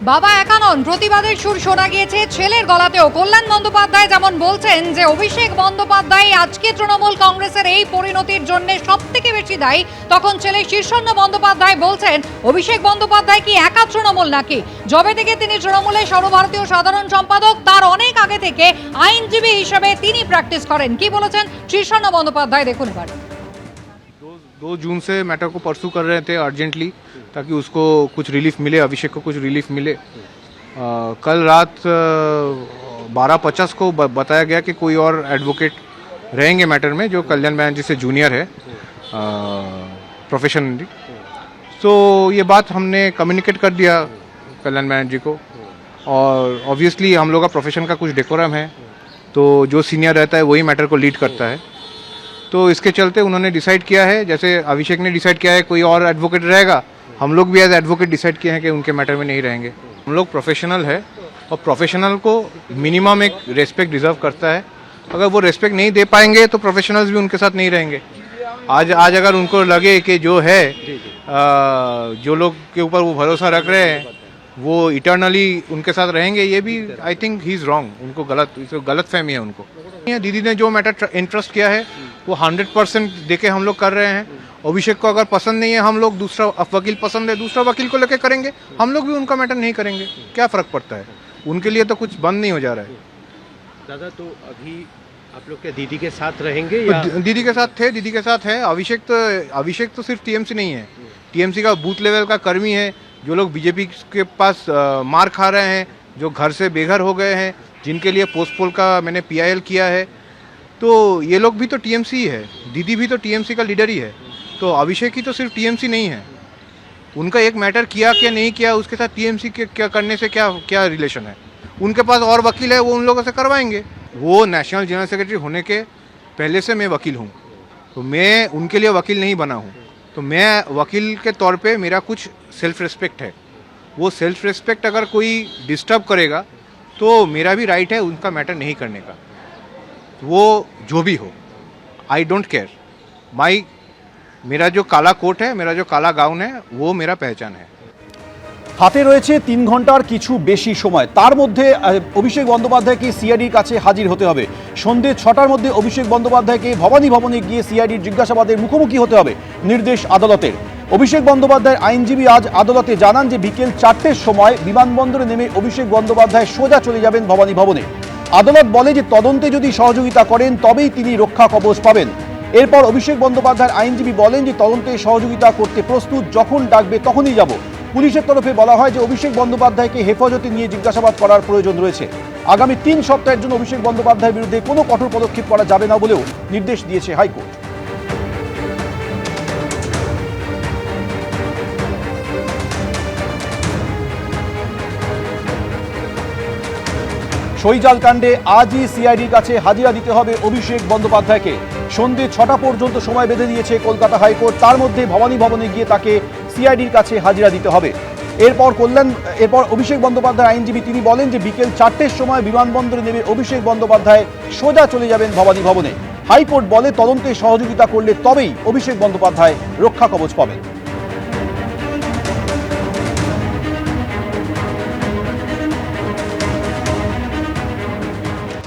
বাবা একা নন, প্রতিবাদের সুর শোনা গিয়েছে ছেলের গলাতেও। কল্যাণ বন্দ্যোপাধ্যায় যেমন বলছেন যে অভিষেক বন্দ্যোপাধ্যায় আজকে তৃণমূল কংগ্রেসের এই পরিণতির জন্য সব থেকে বেশি দায়ী, তখন ছেলে শীর্ষেন্দু বন্দ্যোপাধ্যায় বলছেন অভিষেক বন্দ্যোপাধ্যায় কি একা তৃণমূল নাকি? যবে থেকে তিনি তৃণমূলের সর্বভারতীয় সাধারণ সম্পাদক, তার অনেক আগে থেকে আইনজীবী হিসেবে তিনি প্র্যাকটিস করেন। কি বলেছেন শীর্ষেন্দু বন্দ্যোপাধ্যায়, দেখুন এবার। 2 जून से मैटर को परसू कर रहे थे अर्जेंटली, ताकि उसको कुछ रिलीफ मिले, अभिषेक को कुछ रिलीफ मिले। कल रात 12:50 को बताया गया कि कोई और एडवोकेट रहेंगे मैटर में, जो कल्याण बैनर्जी से जूनियर है प्रोफेशनली। तो ये बात हमने कम्युनिकेट कर दिया कल्याण बैनर्जी को, और ऑब्वियसली हम लोग का प्रोफेशन का कुछ डेकोरम है, तो जो सीनियर रहता है वही मैटर को लीड करता है। तो इसके चलते उन्होंने डिसाइड किया है, जैसे अभिषेक ने डिसाइड किया है कोई और एडवोकेट रहेगा, हम लोग भी एज एडवोकेट डिसाइड किए हैं कि उनके मैटर में नहीं रहेंगे। हम लोग प्रोफेशनल है, और प्रोफेशनल को मिनिमम एक रेस्पेक्ट डिजर्व करता है। अगर वो रेस्पेक्ट नहीं दे पाएंगे तो प्रोफेशनल्स भी उनके साथ नहीं रहेंगे। आज अगर उनको लगे कि जो है जो लोग के ऊपर वो भरोसा रख रहे हैं वो इटर्नली उनके साथ रहेंगे, ये भी I think he is wrong. उनको गलत फहमी है उनको। दीदी ने जो मैटर इंटरेस्ट किया है वो 100% देके हम लोग कर रहे हैं। अभिषेक को अगर पसंद नहीं है, हम लोग दूसरा वकील पसंद है, दूसरा वकील को लेके करेंगे। हम लोग भी उनका मैटर नहीं करेंगे, क्या फ़र्क पड़ता है? उनके लिए तो कुछ बंद नहीं हो जा रहा है। दादा, तो अभी आप लोग क्या दीदी के साथ रहेंगे या? दीदी के साथ थे, दीदी के साथ है। अभिषेक तो सिर्फ टीएमसी नहीं है, टीएमसी का बूथ लेवल का कर्मी है। जो लोग बीजेपी के पास मार खा रहे हैं, जो घर से बेघर हो गए हैं, जिनके लिए पोस्ट पोल का मैंने पीआईएल किया है, तो ये लोग भी तो टीएमसी ही है। दीदी भी तो टीएमसी का लीडर ही है। तो अभिषेक ही तो सिर्फ टीएमसी नहीं है। उनका एक मैटर किया क्या नहीं किया, उसके साथ टीएमसी के क्या करने से क्या रिलेशन है? उनके पास और वकील है, वो उन लोगों से करवाएंगे। वो नेशनल जनरल सेक्रेटरी होने के पहले से मैं वकील हूँ, तो मैं उनके लिए वकील नहीं बना हूँ। तो मैं वकील के तौर पे मेरा कुछ सेल्फ रिस्पेक्ट है। वो सेल्फ रिस्पेक्ट अगर कोई डिस्टर्ब करेगा तो मेरा भी राइट है उनका मैटर नहीं करने का। वो जो भी हो, आई डोंट केयर। मेरा जो काला कोट है, मेरा जो काला गाउन है, वो मेरा पहचान है। হাতে রয়েছে 3 ঘন্টার কিছু বেশি সময়, তার মধ্যে অভিষেক বন্দ্যোপাধ্যায়কে সিআইডির কাছে হাজির হতে হবে। সন্ধ্যে 6টার মধ্যে অভিষেক বন্দ্যোপাধ্যায়কে ভবানী ভবনে গিয়ে সিআইডির জিজ্ঞাসাবাদের মুখোমুখি হতে হবে। নির্দেশ আদালতের। অভিষেক বন্দ্যোপাধ্যায়ের আইনজীবী আজ আদালতে জানান যে বিকেল 4টের সময় বিমানবন্দরে নেমে অভিষেক বন্দ্যোপাধ্যায় সোজা চলে যাবেন ভবানী ভবনে। আদালত বলে যে তদন্তে যদি সহযোগিতা করেন তবেই তিনি রক্ষা কবচ পাবেন। এরপর অভিষেক বন্দ্যোপাধ্যায়ের আইনজীবী বলেন যে তদন্তে সহযোগিতা করতে প্রস্তুত, যখন ডাকবে তখনই যাব। পুলিশের তরফে বলা হয় যে অভিষেক বন্দ্যোপাধ্যায়কে হেফাজতে নিয়ে জিজ্ঞাসাবাদ করার প্রয়োজন রয়েছে। আগামী 3 সপ্তাহের জন্য অভিষেক বন্দ্যোপাধ্যায়ের বিরুদ্ধে কোনো কঠোর পদক্ষেপ করা যাবে না বলেও নির্দেশ দিয়েছে হাইকোর্ট। সইজাল কাণ্ডে আজই সিআইডির কাছে হাজিরা দিতে হবে অভিষেক বন্দ্যোপাধ্যায়কে। সন্ধ্যে 6টা পর্যন্ত সময় বেঁধে দিয়েছে কলকাতা হাইকোর্ট। তার মধ্যে ভবানী ভবনে গিয়ে তাকে সিআইডির কাছে হাজিরা দিতে হবে। এরপর অভিষেক বন্দ্যোপাধ্যায় আইনজীবী তিনি বলেন যে বিকেল 4টের সময় বিমানবন্দরে নেমে অভিষেক বন্দ্যোপাধ্যায় সোজা চলে যাবেন ভবানী ভবনে। হাইকোর্ট বলে তদন্তে সহযোগিতা করলে তবেই অভিষেক বন্দ্যোপাধ্যায় রক্ষা কবচ পাবেন।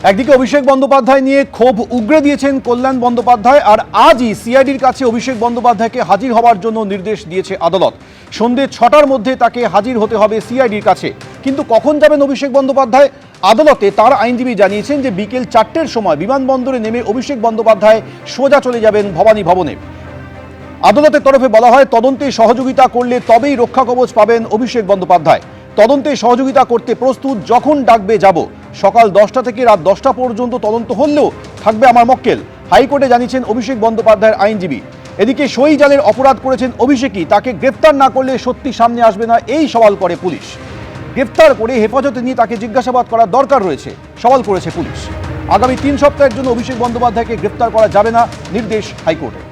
একদিকে অভিষেক বন্দ্যোপাধ্যায় নিয়ে ক্ষোভ উগরে দিয়েছেন কল্যাণ বন্দ্যোপাধ্যায়, আর আজই সিআইডির কাছে অভিষেক বন্দ্যোপাধ্যায়কে হাজির হওয়ার জন্য নির্দেশ দিয়েছে আদালত। সন্ধ্যে 6টার মধ্যে তাকে হাজির হতে হবে সিআইডির কাছে। কিন্তু কখন যাবেন অভিষেক বন্দ্যোপাধ্যায়? আদালতে তার আইনজীবী জানিয়েছেন যে বিকেল 4টের সময় বিমানবন্দরে নেমে অভিষেক বন্দ্যোপাধ্যায় সোজা চলে যাবেন ভবানী ভবনে। আদালতের তরফে বলা হয় তদন্তে সহযোগিতা করলে তবেই রক্ষা কবচ পাবেন অভিষেক বন্দ্যোপাধ্যায়। তদন্তে সহযোগিতা করতে প্রস্তুত, যখন ডাকবে যাব। সকাল 10টা থেকে রাত 10টা পর্যন্ত তদন্ত হলেও থাকবে আমার মক্কেল, হাইকোর্টে জানিয়েছেন অভিষেক বন্দ্যোপাধ্যায়ের আইনজীবী। এদিকে সইজালের অপরাধ করেছেন অভিষেকই, তাকে গ্রেফতার না করলে সত্যি সামনে আসবে না এই সওয়াল করে পুলিশ। গ্রেফতার করে হেফাজতে নিয়ে তাকে জিজ্ঞাসাবাদ করার দরকার রয়েছে সওয়াল করেছে পুলিশ। আগামী 3 সপ্তাহের জন্য অভিষেক বন্দ্যোপাধ্যায়কে গ্রেফতার করা যাবে না, নির্দেশ হাইকোর্টের।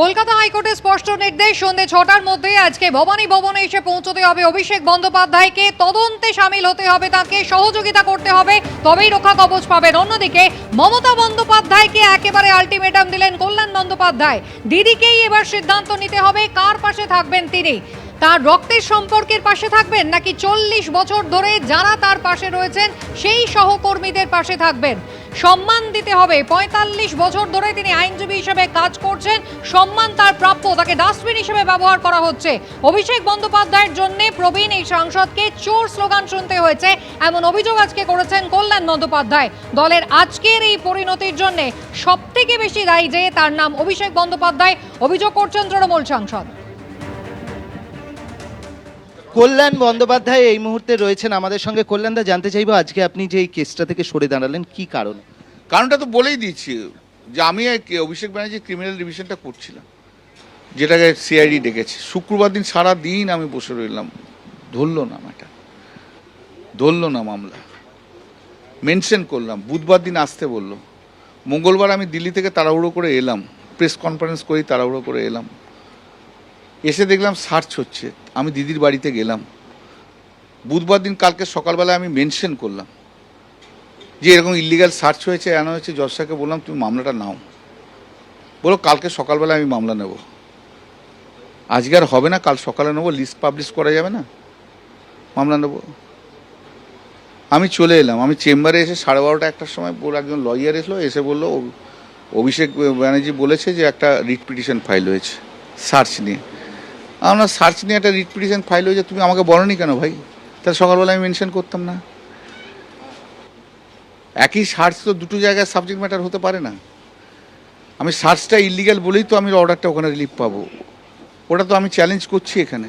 কলকাতা হাইকোর্টের স্পষ্ট নির্দেশ, সন্ধ্যে 6টার মধ্যে আজকে ভবানী ভবনে এসে পৌঁছতে হবে অভিষেক বন্দ্যোপাধ্যায়কে, তদন্তে সামিল হতে হবে, তাকে সহযোগিতা করতে হবে, তবেই রক্ষা কবচ পাবেন। অন্যদিকে মমতা বন্দ্যোপাধ্যায়কে একেবারে আলটিমেটাম দিলেন কল্যাণ বন্দ্যোপাধ্যায়। দিদিকেই এবার সিদ্ধান্ত নিতে হবে কার পাশে থাকবেন তিনি। তার রক্তের সম্পর্কের পাশে থাকবেন নাকি 40 বছর ধরে যারা তার পাশে রয়েছেন সেই সহকর্মীদের পাশে থাকবেন। সম্মান দিতে হবে, 45 বছর ধরে তিনি আইনজীবী হিসেবে কাজ করছেন, সম্মান তার প্রাপ্য, তাকে ডাস্টবিন হিসেবে ব্যবহার করা হচ্ছে। অভিষেক বন্দ্যোপাধ্যায়ের জন্য প্রবীণ এই সাংসদকে চোর স্লোগান শুনতে হয়েছে, এমন অভিযোগ আজকে করেছেন কল্যাণ বন্দ্যোপাধ্যায়। দলের আজকের এই পরিণতির জন্য সবথেকে বেশি দায়ী যে তার নাম অভিষেক বন্দ্যোপাধ্যায়, অভিযোগ করছেন তৃণমূল সাংসদ। কল্যাণ বন্দ্যোপাধ্যায় এই মুহূর্তে রয়েছেন আমাদের সঙ্গে। কল্যাণদা, জানতে চাইবো আজকে আপনি যে এই কেসটা থেকে সরে দাঁড়ালেন, কি কারণ? কারণটা তো বলেই দিচ্ছি যে আমি অভিষেক ব্যানার্জির ক্রিমিনাল রিভিশনটা করছিলাম, যেটাকে সিআইডি ডেকেছে। শুক্রবার দিন সারা দিন আমি বসে রইলাম, ধরলো না ম্যাটার, ধরলো না মামলা, মেনশন করলাম, বুধবার দিন আসতে বললো, মঙ্গলবার আমি দিল্লি থেকে তাড়াহুড়ো করে এলাম, প্রেস কনফারেন্স করি, তাড়াহুড়ো করে এলাম, এসে দেখলাম সার্চ হচ্ছে, আমি দিদির বাড়িতে গেলাম, বুধবার দিন কালকে সকালবেলায় আমি মেনশন করলাম যে এরকম ইলিগাল সার্চ হয়েছে, আনা হয়েছে। জজটাকে বললাম তুমি মামলাটা নাও, বলো কালকে সকালবেলা আমি মামলা নেব, আজকে আর হবে না, কাল সকালে নেবো, লিস্ট পাবলিশ করা যাবে না, মামলা নেব। আমি চলে এলাম, আমি চেম্বারে এসে 12:30 একটার সময় একজন লয়ার এসলো, এসে বললো অভিষেক ব্যানার্জি বলেছে যে একটা রিট পিটিশন ফাইল হয়েছে সার্চ নিয়ে। আমরা সার্চ নিয়ে একটা রিট পিটিশন ফাইল হয়েছে, তুমি আমাকে বলোনি কেন ভাই? তাহলে সকালবেলা আমি মেনশন করতাম না। একই সার্চ তো দুটো জায়গায় সাবজেক্ট ম্যাটার হতে পারে না। আমি সার্চটা ইলিগাল বলেই তো আমি অর্ডারটা ওখানে রিলিফ পাবো, ওটা তো আমি চ্যালেঞ্জ করছি এখানে।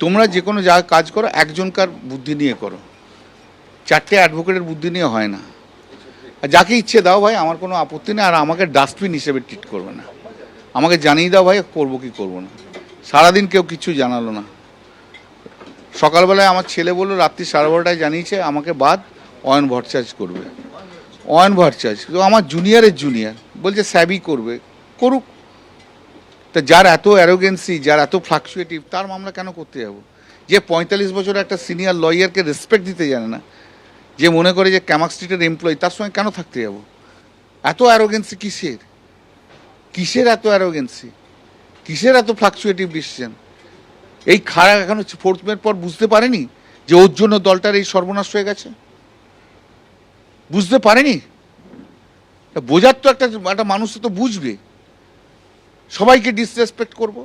তোমরা যে কোনো জায়গায় কাজ করো একজনকার বুদ্ধি নিয়ে করো, 4টে অ্যাডভোকেটের বুদ্ধি নিয়ে হয় না। আর যাকে ইচ্ছে দাও ভাই, আমার কোনো আপত্তি নেই, আর আমাকে ডাস্টবিন হিসেবে ট্রিট করবে না, আমাকে জানিয়ে দাও ভাই করবো কি করবো না। সারাদিন কেউ কিছু জানালো না, সকালবেলায় আমার ছেলে বললো রাত্রি 12:30টায় জানিয়েছে আমাকে বাদ অয়ন ভট্টাচার্য করবে, অয়ন ভট্টাচার্য তো আমার জুনিয়রের জুনিয়র, বলছে স্যাবই করবে, করুক। তা যার এত অ্যারোগেন্সি, যার এত ফ্লাকচুয়েটিভ, তার মামলা কেন করতে যাবো? যে 45 বছরের একটা সিনিয়র লয়ারকে রেসপেক্ট দিতে জানে না, যে মনে করে যে ক্যামাক স্ট্রিটের এমপ্লয়ি, তার সঙ্গে কেন থাকতে যাবো? এত অ্যারোগেন্সি কিসের? কিসের এত অ্যারোগেন্সি? কিসের এত ফ্লাকচুয়েটিভ ডিসিশন? এই খাড়া এখনো 4th মের পর বুঝতে পারেনি যে ওর জন্য দলটার এই সর্বনাশ হয়ে গেছে? বুঝতে পারেনি? বোঝার তো একটা মানুষ তো বুঝবে। সবাইকে ডিসরেসপেক্ট করব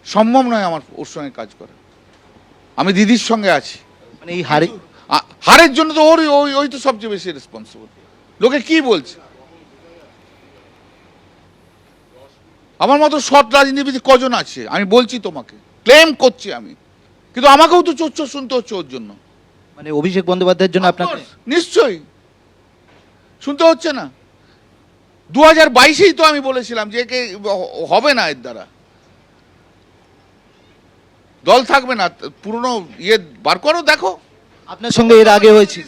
সম্ভব নয় আমার ওর সঙ্গে কাজ করা। আমি দিদির সঙ্গে আছি, মানে এই হারের জন্য তো ওই তো সবচেয়ে বেশি রেসপন্সিবল। লোকে কি বলছে? আমার মতো সৎ রাজনীতিবিদ কজন আছে আমি বলছি তোমাকে, ক্লেম করছি আমি, কিন্তু আমাকেও তো চোর শুনতে হচ্ছে ওর জন্য। মানে অভিষেক বন্দ্যোপাধ্যায়ের জন্য আপনাকে নিশ্চয়ই শুনতে হচ্ছে না। 2022-এই তো আমি বলেছিলাম যে একে হবে না, এর দ্বারা দল থাকবে না, পুরনো ইয়ে বার করো, দেখো। আপনার সঙ্গে এর আগে হয়েছিল,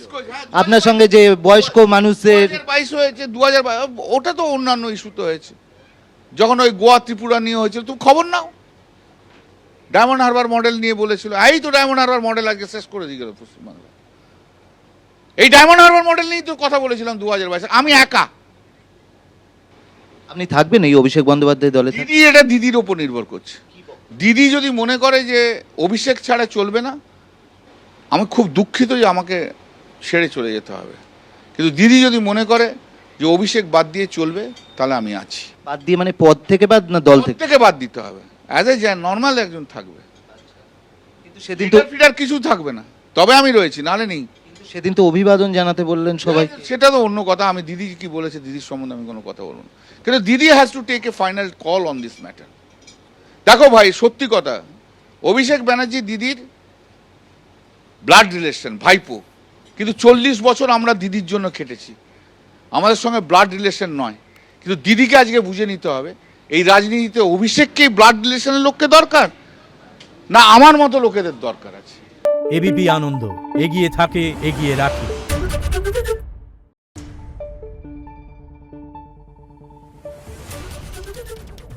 আপনার সঙ্গে যে বয়স্ক মানুষদের 2022 হয়েছে, 2022 ওটা তো অন্যান্য ইস্যুতে হয়েছে। যখন ওই গোয়া ত্রিপুরা নিয়ে হয়েছিল, তুমি খবর নাও, ডায়মন্ড হারবার মডেল নিয়ে বলেছিল, এই তো ডায়মন্ড হারবার মডেল আজকে শেষ করে দিয়ে গেল পশ্চিমবাংলা। এই ডায়মন্ড হারবার মডেল নিয়েই তো কথা বলেছিলাম 2022, আমি একা। আপনি থাকবেন এই অভিষেক বন্দ্যোপাধ্যায় দলে? দিদি, এটা দিদির ওপর নির্ভর করছে। দিদি যদি মনে করে যে অভিষেক ছাড়া চলবে না, আমি খুব দুঃখিত যে আমাকে ছেড়ে চলে যেতে হবে, কিন্তু দিদি যদি মনে করে যে অভিষেক বাদ দিয়ে চলবে, তাহলে আমি আছি। বাদ দিয়ে মানে পদ থেকে বাদ না দল থেকে বাদ দিতে হবে, অ্যাজ এ নর্মাল একজন থাকবে, কিন্তু সেদিন তো ফিডার কিছু থাকবে না, তবে আমি রয়েছি, নাহলে নেই। সেদিন তো অভিবাদন জানাতে বললেন সবাই। সেটা তো অন্য কথা, আমি দিদি কি বলেছে দিদির সম্বন্ধে আমি কোনো কথা বলবো না, কিন্তু দিদি has to take a final call on this matter. দেখো ভাই, সত্যি কথা, অভিষেক ব্যানার্জি দিদির ব্লাড রিলেশন, ভাইপো, কিন্তু 40 বছর আমরা দিদির জন্য খেটেছি, আমাদের সঙ্গে ব্লাড রিলেশন নয়। কিন্তু দিদিকে আজকে বুঝে নিতে হবে, এই রাজনীতিতে অভিষেককে ব্লাড রিলেশনের লোককে দরকার না আমার মতো লোকেদের দরকার আছে। এবিপি আনন্দ, এগিয়ে থাকে, এগিয়ে রাখে। টিভি।